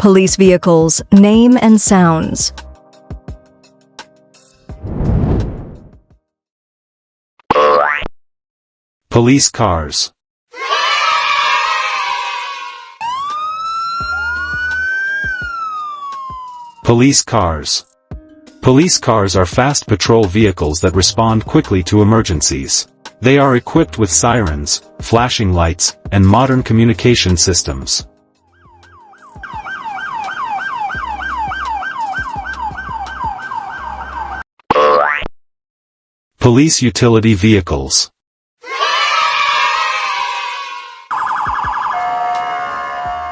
Police vehicles, name and sounds. Police cars. Police cars. Police cars are fast patrol vehicles that respond quickly to emergencies. They are equipped with sirens, flashing lights, and modern communication systems. Police utility vehicles.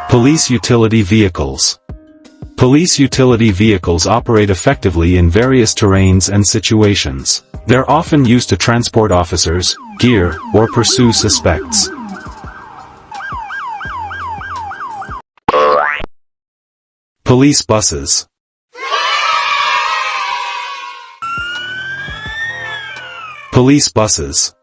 Police utility vehicles. Police utility vehicles operate effectively in various terrains and situations. They're often used to transport officers, gear, or pursue suspects. Police buses. Police buses.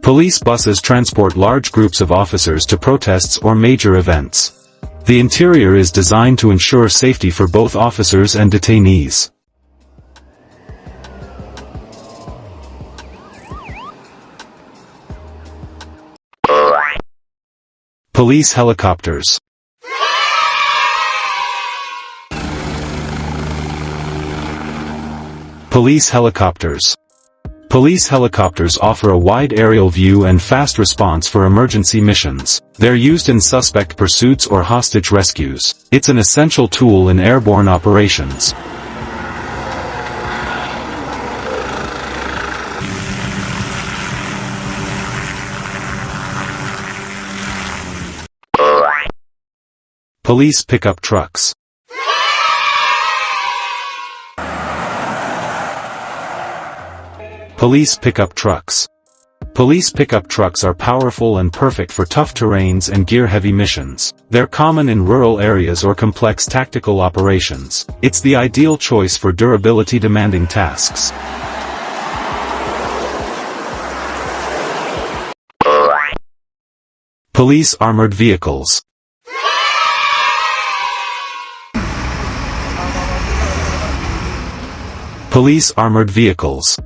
Police buses transport large groups of officers to protests or major events. The interior is designed to ensure safety for both officers and detainees. Police helicopters. Police helicopters. Police helicopters offer a wide aerial view and fast response for emergency missions. They're used in suspect pursuits or hostage rescues. It's an essential tool in airborne operations. Police pickup trucks. Police pickup trucks. Police pickup trucks are powerful and perfect for tough terrains and gear-heavy missions. They're common in rural areas or complex tactical operations. It's the ideal choice for durability-demanding tasks. Police armored vehicles. Police armored vehicles.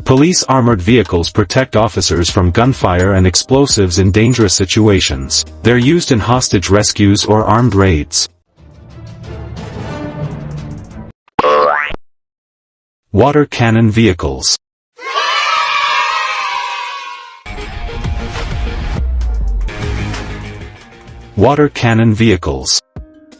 Police armored vehicles protect officers from gunfire and explosives in dangerous situations. They're used in hostage rescues or armed raids. Water cannon vehicles. Water cannon vehicles.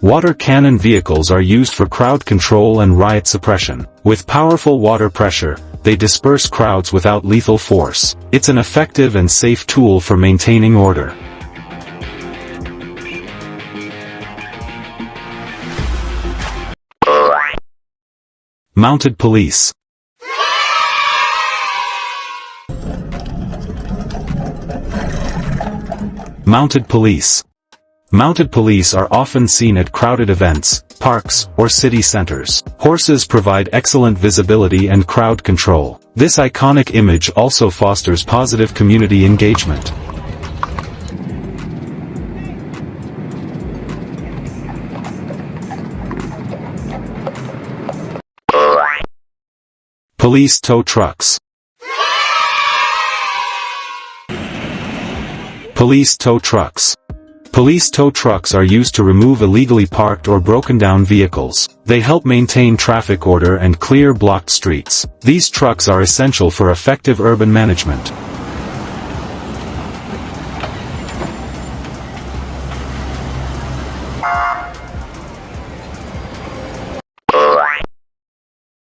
Water cannon vehicles are used for crowd control and riot suppression. With powerful water pressure, they disperse crowds without lethal force. It's an effective and safe tool for maintaining order. Mounted police. Mounted police. Mounted police are often seen at crowded events, parks, or city centers. Horses provide excellent visibility and crowd control. This iconic image also fosters positive community engagement. Police tow trucks. Police tow trucks. Police tow trucks are used to remove illegally parked or broken-down vehicles. They help maintain traffic order and clear blocked streets. These trucks are essential for effective urban management.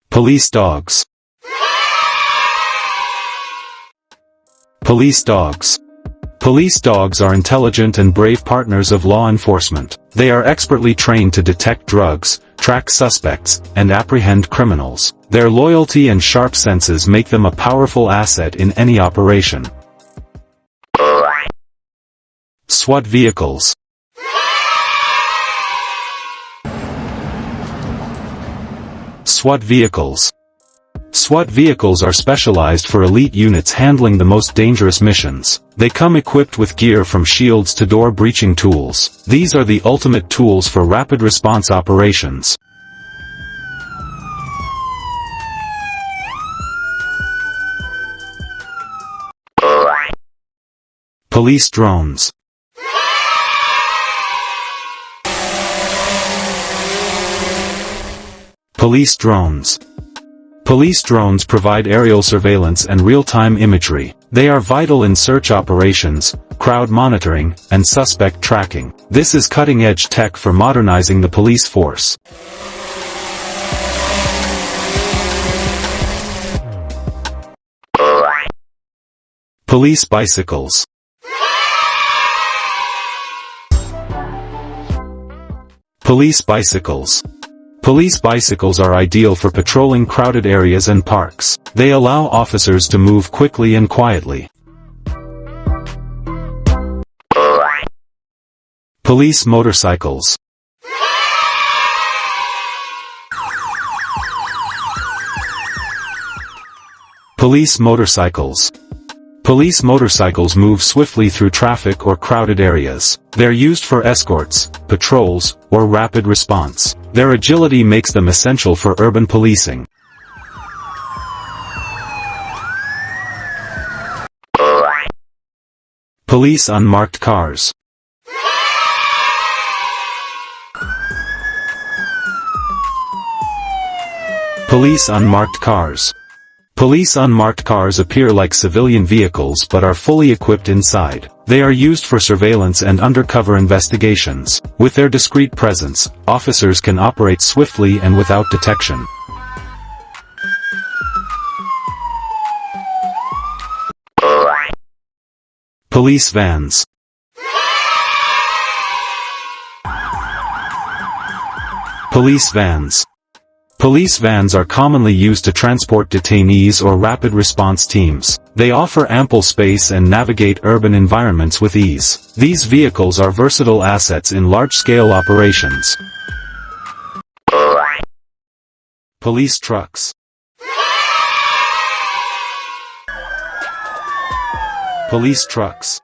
Police dogs. Police dogs. Police dogs are intelligent and brave partners of law enforcement. They are expertly trained to detect drugs, track suspects, and apprehend criminals. Their loyalty and sharp senses make them a powerful asset in any operation. SWAT vehicles. SWAT vehicles. SWAT vehicles are specialized for elite units handling the most dangerous missions. They come equipped with gear from shields to door-breaching tools. These are the ultimate tools for rapid response operations. Police drones. Police drones. Police drones provide aerial surveillance and real-time imagery. They are vital in search operations, crowd monitoring, and suspect tracking. This is cutting-edge tech for modernizing the police force. Police bicycles. Police bicycles. Police bicycles are ideal for patrolling crowded areas and parks. They allow officers to move quickly and quietly. Police motorcycles. Police motorcycles. Police motorcycles move swiftly through traffic or crowded areas. They're used for escorts, patrols, or rapid response. Their agility makes them essential for urban policing. Police unmarked cars. Police unmarked cars. Police unmarked cars appear like civilian vehicles but are fully equipped inside. They are used for surveillance and undercover investigations. With their discreet presence, officers can operate swiftly and without detection. Police vans. Police vans. Police vans are commonly used to transport detainees or rapid response teams. They offer ample space and navigate urban environments with ease. These vehicles are versatile assets in large-scale operations. Police trucks. Police trucks.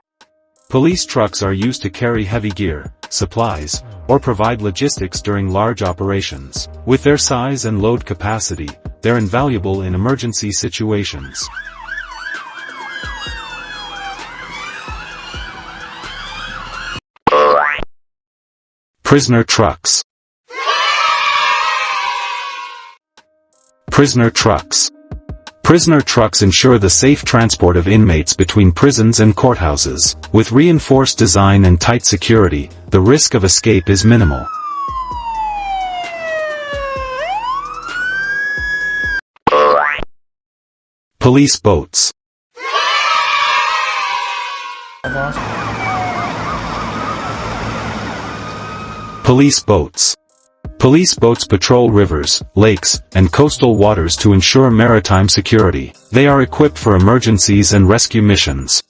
Police trucks are used to carry heavy gear, supplies, or provide logistics during large operations. With their size and load capacity, they're invaluable in emergency situations. Prisoner trucks. Prisoner trucks. Prisoner trucks ensure the safe transport of inmates between prisons and courthouses. With reinforced design and tight security, the risk of escape is minimal. Police boats. Police boats. Police boats patrol rivers, lakes, and coastal waters to ensure maritime security. They are equipped for emergencies and rescue missions.